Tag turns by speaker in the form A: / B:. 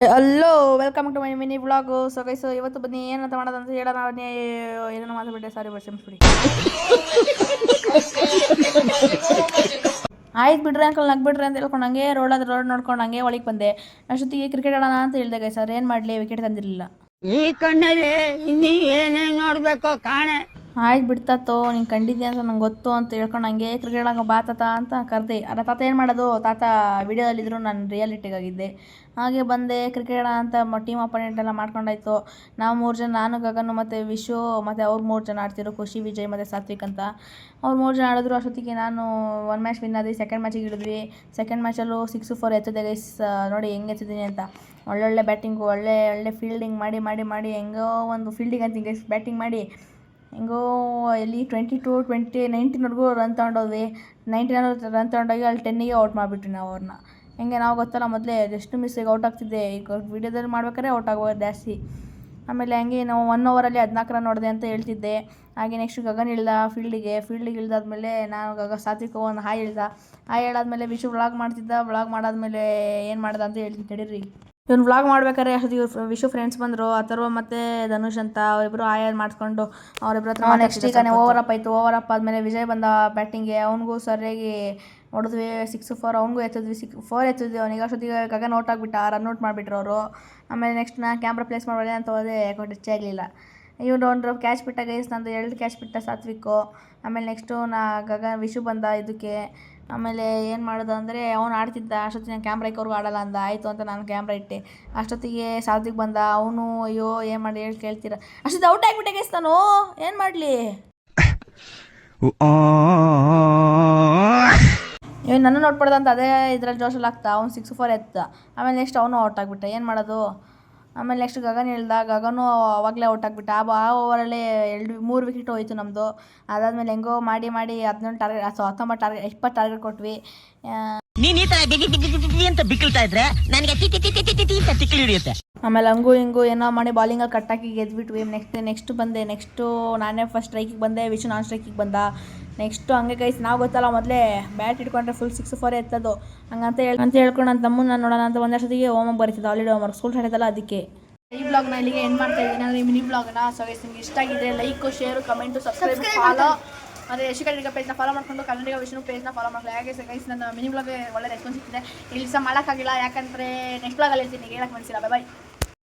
A: Hello, welcome to my mini vlog. So guys, ಇವತ್ತು ಬನ್ನಿ ಏನಂತ ಮಾಡೋದಂತ ಹೇಳೋಣ. ಏನೋ ಮಾತಾಡ್ಬಿಟ್ಟೆ, ಸಾರಿ ಕ್ಷಮಿಸ್ಬಿಡಿ. ಆಯ್ತು ಬಿಡ್ರಿ ಅಂಕಲ್, ನಗ್ಬಿಡ್ರಿ ಅಂತ ಹೇಳ್ಕೊಂಡು ಹಂಗೆ ರೋಡ್ ನೋಡ್ಕೊಂಡು ಹಂಗೆ ಒಳಗೆ ಬಂದೆ. ಅಷ್ಟೊತ್ತಿಗೆ ಕ್ರಿಕೆಟ್ ಆಡೋಣ ಅಂತ ಹೇಳ್ದೆ ಗೈಸ್. ಸರ್ ಏನು ಮಾಡಲಿ, ವಿಕೆಟ್ ತಂದಿರಲಿಲ್ಲ.
B: ಈ ಕಣ್ಣಲ್ಲಿ ಇನ್ನೀ ಏನೇನು ನೋಡ್ಬೇಕೋ ಕಾಣೆ.
A: ಆಯ್ತು ಬಿಡ್ತಾತೋ, ನೀನು ಕಂಡಿದ್ದೆ ಅಂತ ನಂಗೆ ಗೊತ್ತು ಅಂತ ಹೇಳ್ಕೊಂಡು ಹಂಗೆ ಕ್ರಿಕೆಟ್ ಆಡೋ ಬಾ ತಾತ ಅಂತ ಕರೆದೆ. ಅಲ್ಲ ತಾತ ಏನು ಮಾಡೋದು, ತಾತ ವಿಡಿಯೋದಲ್ಲಿದ್ದರು, ನಾನು ರಿಯಾಲಿಟಿಗಾಗಿದ್ದೆ. ಹಾಗೆ ಬಂದೆ ಕ್ರಿಕೆಟ್ ಅಂತ ಟೀಮ್ ಅಪೋನೆಂಟ್ ಎಲ್ಲ ಮಾಡ್ಕೊಂಡಾಯ್ತು. ನಾವು 3 ಜನ, ನಾನು ಗಗನು ಮತ್ತು ವಿಶು ಮತ್ತು ಅವ್ರು 3 ಜನ ಆಡ್ತಿದ್ರು, ಖುಷಿ, ವಿಜಯ್ ಮತ್ತು ಸಾತ್ವಿಕ್ ಅಂತ. ಅವ್ರು 3 ಜನ ಆಡಿದ್ರು. ಅಷ್ಟೊತ್ತಿಗೆ ನಾನು 1 ಮ್ಯಾಚ್ ವಿನ್ ಆದ್ವಿ. ಸೆಕೆಂಡ್ ಮ್ಯಾಚಿಗೆ ಇಳಿದ್ವಿ. ಸೆಕೆಂಡ್ ಮ್ಯಾಚಲ್ಲೂ 6-4 ಎತ್ತಿದೆ ಗೈಸ್. ನೋಡಿ ಹೆಂಗೆ ಎತ್ತಿದ್ದೀನಿ ಅಂತ. ಒಳ್ಳೊಳ್ಳೆ ಬ್ಯಾಟಿಂಗು, ಒಳ್ಳೆ ಫೀಲ್ಡಿಂಗ್ ಮಾಡಿ ಹೆಂಗೋ ಒಂದು ಫೀಲ್ಡಿಂಗ್ ಅಂತೀನಿ ಗೈಸ್, ಬ್ಯಾಟಿಂಗ್ ಮಾಡಿ ಹೆಂಗೋ ಎಲ್ಲಿ 19ವರೆಗೂ ರನ್ ತೊಗೊಂಡೋದ್ವಿ. 19 ರನ್ ತೊಗೊಂಡೋಗಿ ಅಲ್ಲಿ 10ಗೆ ಔಟ್ ಮಾಡಿಬಿಟ್ವಿ ನಾವು ಅವ್ರನ್ನ. ಹೆಂಗೆ ನಾವು ಗೊತ್ತಲ್ಲ, ಮೊದಲೇ ಎಷ್ಟು ಮಿಸ್ಸಿಗೆ ಔಟ್ ಆಗ್ತಿದ್ದೆ. ಈಗ ವೀಡಿಯೋದಲ್ಲಿ ಮಾಡ್ಬೇಕಾದ್ರೆ ಔಟ್ ಆಗೋದು ಜಾಸ್ತಿ. ಆಮೇಲೆ ಹಂಗೆ ನಾವು 1 ಓವರಲ್ಲಿ 14 ರನ್ ಹೊಡೆದೆ ಅಂತ ಹೇಳ್ತಿದ್ದೆ. ಹಾಗೆ ನೆಕ್ಸ್ಟ್ ಗಗನ್ ಇಳ್ದ ಫೀಲ್ಡಿಗೆ ಇಳ್ದಾದ್ಮೇಲೆ ನಾನು ಸಾತ್ವಿಕ್ ಒಂದು ಹಾಯ್ ಹೇಳಾದ್ಮೇಲೆ ವಿಶು ವ್ಲಾಗ್ ಮಾಡ್ತಿದ್ದ. ವ್ಲಾಗ್ ಮಾಡಾದ್ಮೇಲೆ ಏನು ಮಾಡ್ದೆ ಅಂತ ಹೇಳ್ತೀನಿ ತಡೀರಿ. ಇವ್ನು ವ್ಲಾಗ್ ಮಾಡ್ಬೇಕಾದ್ರೆ ಅಷ್ಟೊತ್ತಿಗೆ ವಿಶು ಫ್ರೆಂಡ್ಸ್ ಬಂದರು, ಅಥರ್ವ ಮತ್ತು ಧನುಷ್ ಅಂತ. ಅವರಿಬ್ಬರು ಆಯರ್ ಮಾಡಿಸ್ಕೊಂಡು ಅವರಿಬ್ಬರ ಹತ್ರ ನೆಕ್ಸ್ಟ್ ಈಗ ಓವರ್ ಅಪ್ ಆಯಿತು. ಓವರ್ ಅಪ್ ಆದಮೇಲೆ ವಿಜಯ್ ಬಂದ ಬ್ಯಾಟಿಂಗ್ಗೆ. ಅವ್ನಿಗೂ ಸರಿಯಾಗಿ ಹೊಡೆದ್ವಿ. 6-4 ಅವ್ನಿಗೂ ಎತ್ತಿದ್ವಿ. 4 ಎತ್ತಿದ್ವಿ ಅವನಿಗೆ. ಅಷ್ಟೊತ್ತಿಗೆ ಗಗನ್ ಔಟ್ ಆಗಿಬಿಟ್ಟ, ರನ್ ಔಟ್ ಮಾಡಿಬಿಟ್ರು ಅವರು. ಆಮೇಲೆ ನೆಕ್ಸ್ಟ್ ನಾನು ಕ್ಯಾಮ್ರಾ ಪ್ಲೇಸ್ ಮಾಡೋದೆ ಅಂತ ಹೋದೆ, ಯಾಕೋ ಟಚ್ ಆಗಲಿಲ್ಲ. ಇವ್ನು ಒಂದು ಕ್ಯಾಚ್ ಬಿಟ್ಟ ಗೈಸ್, ನಂದು 2 ಕ್ಯಾಚ್ ಬಿಟ್ಟ ಸಾತ್ವಿಕ್ಕು. ಆಮೇಲೆ ನೆಕ್ಸ್ಟು ವಿಶು ಬಂದ ಇದಕ್ಕೆ. ಆಮೇಲೆ ಏನು ಮಾಡೋದು ಅಂದರೆ, ಅವ್ನು ಆಡ್ತಿದ್ದ. ಅಷ್ಟೊತ್ತಿಗೆ ನಾನು ಕ್ಯಾಮ್ರಾ ಇಕ್ಕವ್ರಿಗೂ ಆಡಲ್ಲ ಅಂದ. ಆಯಿತು ಅಂತ ನಾನು ಕ್ಯಾಮ್ರಾ ಇಟ್ಟೆ. ಅಷ್ಟೊತ್ತಿಗೆ ಸಾತ್ವಿಕ್ ಬಂದ. ಅವನು ಅಯ್ಯೋ ಏನು ಮಾಡಿ ಕೇಳ್ತೀರ, ಅಷ್ಟೊತ್ತಿಗೆ ಔಟ್ ಆಗಿಬಿಟ್ಟೆ ಗೈಸ್ ನಾನು. ಏನು ಮಾಡಲಿ, ಏನು ನನ್ನ ನೋಡ್ಬಾರ್ದು ಅಂತ ಅದೇ ಇದ್ರಲ್ಲಿ ಜೋಶಲ್ಲಿ ಆಗ್ತಾ ಅವ್ನು 6-4 ಎತ್ತ. ಆಮೇಲೆ ನೆಕ್ಸ್ಟ್ ಅವನು ಔಟ್ ಆಗಿಬಿಟ್ಟ. ಏನು ಮಾಡೋದು. ಆಮೇಲೆ ನೆಕ್ಸ್ಟ್ ಗಗನ್ ಗಗನು ಅವಾಗಲೇ ಔಟ್ ಆಗಿಬಿಟ್ಟ. ಆ ಓವರಲ್ಲೇ 3 ವಿಕೆಟ್ ಹೋಯಿತು ನಮ್ಮದು. ಅದಾದಮೇಲೆ ಹೆಂಗೋ ಮಾಡಿ 18 ಟಾರ್ಗೆಟ್, 19 ಟಾರ್ಗೆಟ್, 20 ಟಾರ್ಗೆಟ್ ಕೊಟ್ವಿ.
B: ನೀನ್ ಈ ತರ ಅಂತ ಬಿಕ್ಕಳ್ತಾ ಇದ್ರೆ ನನಗೆ ಅಂತ ತಿಕ್ಕಲಿ ಹಿಡಿಯುತ್ತೆ.
A: ಆಮೇಲೆ ಹಂಗೂ ಹಿಂಗೂ ಏನೋ ಮಾಡಿ ಬಾಲಿಂಗಲ್ಲಿ ಕಟ್ಟಾಕಿ ಗೆದ್ಬಿಟ್ವಿ. ನೆಕ್ಸ್ಟ್ ಬಂದೆ. ನೆಕ್ಸ್ಟು ನಾನೇ ಫಸ್ಟ್ ಸ್ಟ್ರೈಕಿಗೆ ಬಂದೆ, ವಿಶು ನಾನ್ ಸ್ಟ್ರೈಕಿಗೆ ಬಂದ. ನೆಕ್ಸ್ಟು ಹಂಗೆ ಗೈಸ್, ನಾವು ಗೊತ್ತಲ್ಲ ಮೊದಲೇ ಬ್ಯಾಟ್ ಇಟ್ಕೊಂಡ್ರೆ ಫುಲ್ 6-4 ಎತ್ತದು. ಹಂಗಂತ ಹೇಳ್ಕೊಂಡು ನನ್ನ ತಮ್ಮನ ನಾನು ನೋಡೋಣ ಅಂತ ಒಂದಷ್ಟೊತ್ತಿಗೆ ಹೋಮ್ವರ್ಕ್ ಬರೀತಿದ್ದೆ, ಆಲ್ರೆಡಿ ಹೋಮ್ವರ್ಕ್ ಸ್ಕೂಲ್ ಸ್ಟಾರ್ಟ್ ಅದಕ್ಕೆ. ಈ ಬ್ಲಾಗ್ನ ಇಲ್ಲಿಗೆ ಎಂಡ್ ಮಾಡ್ತಾ ಇದ್ದೀನಿ. ಅಂದರೆ ಮಿನಿ ಬ್ಲಾಗ್ನ. ಸೊ ಗೈಸ್, ನಿಮ್ಗೆ ಇಷ್ಟ ಆಗಿದೆ like, share, comment, subscribe, follow. ಮತ್ತು ಯಶಿಕಾ ಪೇಜ್ನ ಫಾಲೋ ಮಾಡಿಕೊಂಡು ಕನ್ನಡಿಗ ವಿಷ್ಣು ಪೇಜ್ನ ಫಾಲೋ ಮಾಡಲ್ಲ. ಯಾಕೆ ಗೈಸ್, ನನ್ನ ಮಿನಿ ಬ್ಲಾಗ್ಗೆ ಒಳ್ಳೆ ರೆಸ್ಪಾನ್ಸ್ ಸಿಗ್ತಿದೆ. ಇಲ್ಲಿ ಸಹ ಮಾಡೋಕ್ಕಾಗಿಲ್ಲ, ಯಾಕಂದರೆ ನೆಕ್ಸ್ಟ್ ಬ್ಲಾಗಲ್ಲಿ ಹೇಳ್ತೀನಿ, ಹೇಳಕ್ಕೆ ಮನಸ್ಸಿಲ್ಲ. ಬಾಯ್.